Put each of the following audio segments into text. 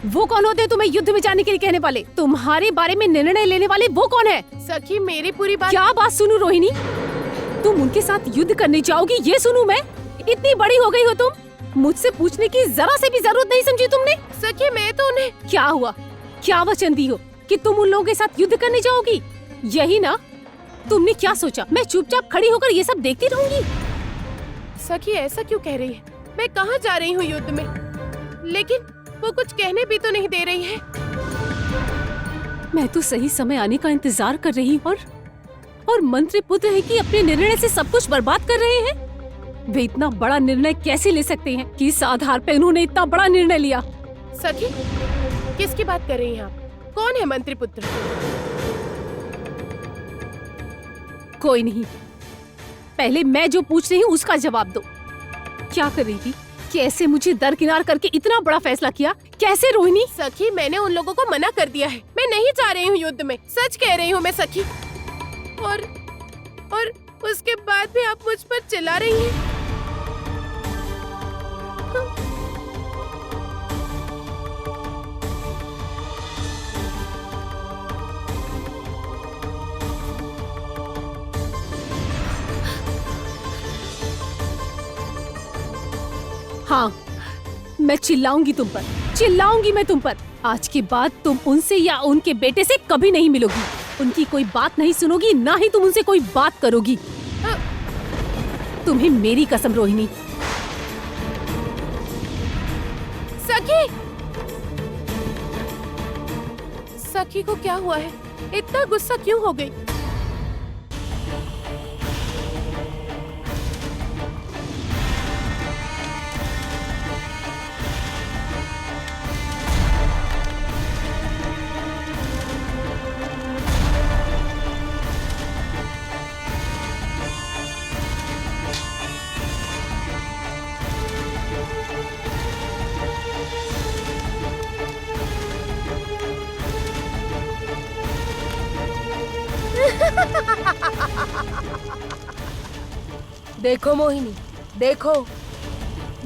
वो कौन होते हैं तुम्हें युद्ध में जाने के लिए कहने वाले? तुम्हारे बारे में निर्णय लेने वाले वो कौन है? सखी मेरी पूरी बात। क्या बात सुनूं रोहिणी? तुम उनके साथ युद्ध करने जाओगी ये सुनूं मैं? इतनी बड़ी हो गई हो तुम, मुझसे पूछने की जरा से भी जरूरत नहीं समझी तुमने? सखी मैं तो उन्हें। क्या हुआ? क्या वचन दी हो कि तुम उन लोगों के साथ युद्ध करने जाओगी? यही ना? तुमने क्या सोचा मैं चुपचाप खड़ी होकर ये सब देखती रहूंगी? सखी ऐसा क्यों कह रही है? मैं कहाँ जा रही हूँ युद्ध में? लेकिन वो कुछ कहने भी तो नहीं दे रही है। मैं तो सही समय आने का इंतजार कर रही हूँ और मंत्री पुत्र है कि अपने निर्णय से सब कुछ बर्बाद कर रहे हैं। वे इतना बड़ा निर्णय कैसे ले सकते हैं? किस आधार पे उन्होंने इतना बड़ा निर्णय लिया? सखी किसकी बात कर रही हैं आप? कौन है मंत्री पुत्र? कोई नहीं, पहले मैं जो पूछ रही हूँ उसका जवाब दो। क्या कर रही थी? कैसे मुझे दरकिनार करके इतना बड़ा फैसला किया? कैसे रोहिणी? सखी मैंने उन लोगों को मना कर दिया है। मैं नहीं जा रही हूँ युद्ध में, सच कह रही हूँ मैं सखी। और उसके बाद भी आप मुझ पर चिल्ला रही हैं। हाँ, मैं चिल्लाऊंगी तुम पर, चिल्लाऊंगी मैं तुम पर। आज के बाद तुम उनसे या उनके बेटे से कभी नहीं मिलोगी, उनकी कोई बात नहीं सुनोगी, ना ही तुम उनसे कोई बात करोगी। तुम्हें मेरी कसम रोहिणी। सखी, सखी को क्या हुआ है? इतना गुस्सा क्यों हो गई? देखो मोहिनी, देखो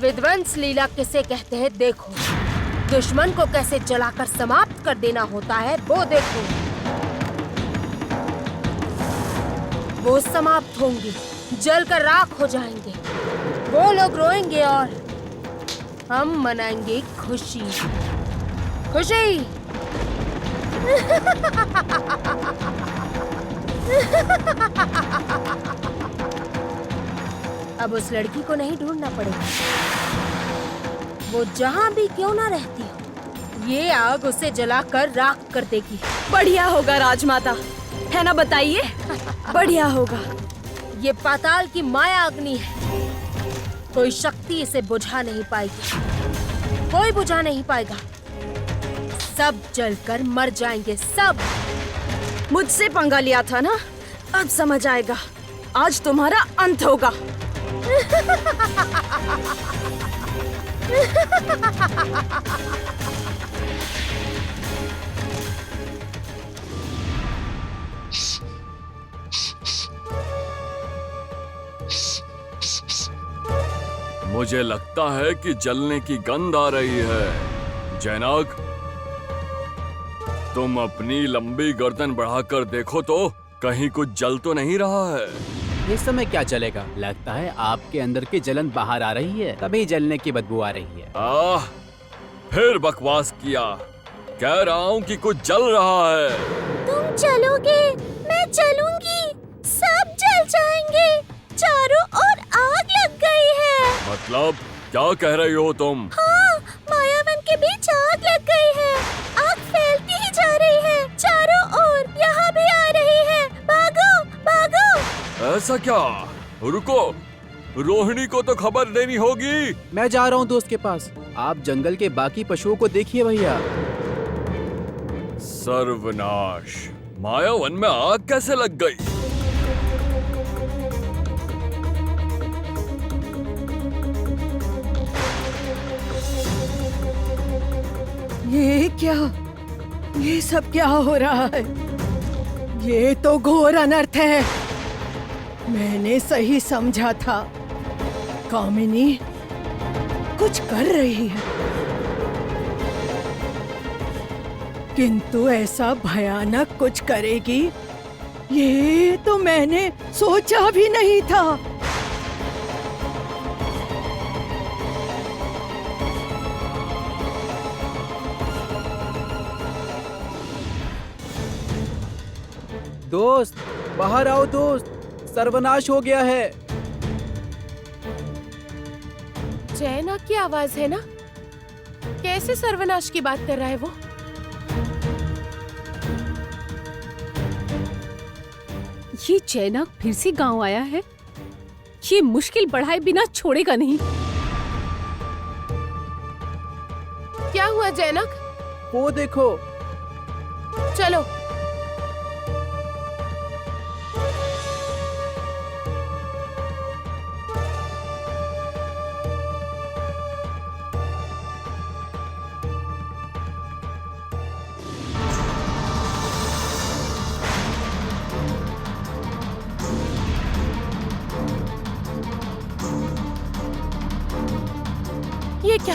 विध्वंस लीला किसे कहते हैं। देखो दुश्मन को कैसे जलाकर समाप्त कर देना होता है, वो देखो। वो समाप्त होंगे, जलकर राख हो जाएंगे। वो लोग रोएंगे और हम मनाएंगे खुशी, खुशी। अब उस लड़की को नहीं ढूंढना पड़ेगा, वो जहाँ भी क्यों ना रहती हो, ये आग उसे जलाकर राख कर देगी। बढ़िया होगा राजमाता, है ना? बताइए, बढ़िया होगा। ये पाताल की माया अग्नि है, कोई शक्ति इसे बुझा नहीं पाएगी, कोई बुझा नहीं पाएगा। सब जलकर मर जाएंगे, सब। मुझसे पंगा लिया था ना, अब समझ आएगा। आज तुम्हारा अंत होगा। मुझे लगता है कि जलने की गंध आ रही है। जैनाग, तुम अपनी लंबी गर्दन बढ़ाकर देखो तो कहीं कुछ जल तो नहीं रहा है। इस समय क्या चलेगा? लगता है आपके अंदर की जलन बाहर आ रही है, तभी जलने की बदबू आ रही है। फिर बकवास किया। कह रहा हूँ कि कुछ जल रहा है। तुम चलोगे, मैं चलूंगी, सब जल जाएंगे। चारों ओर आग लग गई है। मतलब क्या कह रही हो तुम? हाँ, मायावन के बीच आग लग गई है। आग फैलती ही जा रही है, चारों ओर यहाँ भी आ रही है। भागो, भागो। ऐसा क्या? रुको, रोहिणी को तो खबर देनी होगी। मैं जा रहा हूँ दोस्त के पास, आप जंगल के बाकी पशुओं को देखिए भैया। सर्वनाश, मायावन में आग कैसे लग गई? ये क्या? ये सब क्या हो रहा है? ये तो घोर अनर्थ है। मैंने सही समझा था, कामिनी कुछ कर रही है। किंतु ऐसा भयानक कुछ करेगी, ये तो मैंने सोचा भी नहीं था। दोस्त बाहर आओ दोस्त, सर्वनाश हो गया है। जैना की आवाज है ना? कैसे सर्वनाश की बात कर रहा है वो? ये जैनक फिर से गांव आया है। ये मुश्किल बढ़ाए बिना छोड़ेगा नहीं। क्या हुआ जैनक? वो देखो। चलो। ये क्या?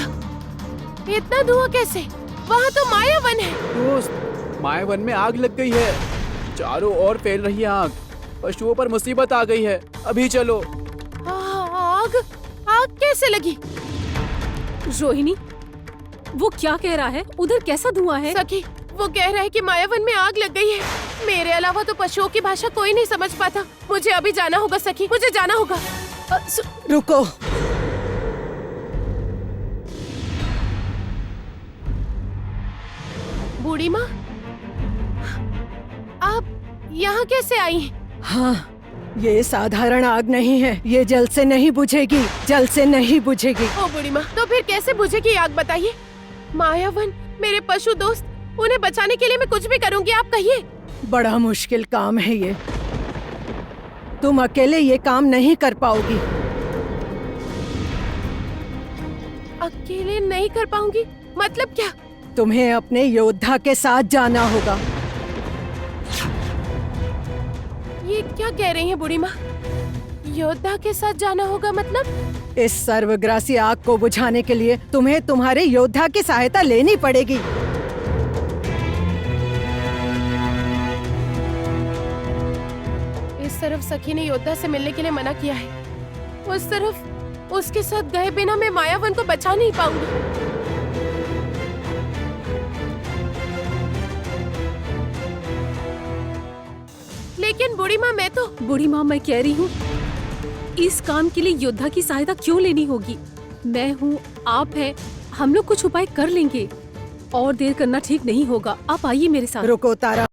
इतना धुआं कैसे? वहाँ तो मायावन है। दोस्त मायावन में आग लग गई है, चारों ओर फैल रही है आग। पशुओं पर मुसीबत आ गई है, अभी चलो। आग? आग कैसे लगी? रोहिणी, वो क्या कह रहा है? उधर कैसा धुआं है? सखी, वो कह रहा है कि मायावन में आग लग गई है। मेरे अलावा तो पशुओं की भाषा कोई नहीं समझ पाता। मुझे अभी जाना होगा सखी, मुझे जाना होगा। रुको। बूढ़ी माँ, आप यहाँ कैसे आई हैं? हाँ, ये साधारण आग नहीं है। ये जल से नहीं बुझेगी, जल से नहीं बुझेगी। ओ बूढ़ी माँ, तो फिर कैसे बुझेगी आग बताइए? मायावन मेरे पशु दोस्त, उन्हें बचाने के लिए मैं कुछ भी करूँगी, आप कहिए। बड़ा मुश्किल काम है ये। तुम अकेले ये काम नहीं कर पाओगी। अकेले नहीं कर पाऊंगी? मतलब क्या? तुम्हें अपने योद्धा के साथ जाना होगा। ये क्या कह रही हैं बूढ़ी माँ? योद्धा के साथ जाना होगा मतलब? इस सर्वग्रासी आग को बुझाने के लिए तुम्हें तुम्हारे योद्धा की सहायता लेनी पड़ेगी। इस तरफ सखी ने योद्धा से मिलने के लिए मना किया है, उस तरफ उसके साथ गए बिना मैं मायावन को बचा नहीं पाऊंगी। लेकिन बूढ़ी माँ मैं कह रही हूँ, इस काम के लिए योद्धा की सहायता क्यों लेनी होगी? मैं हूँ, आप है, हम लोग कुछ उपाय कर लेंगे। और देर करना ठीक नहीं होगा। आप आइए मेरे साथ। रुको तारा,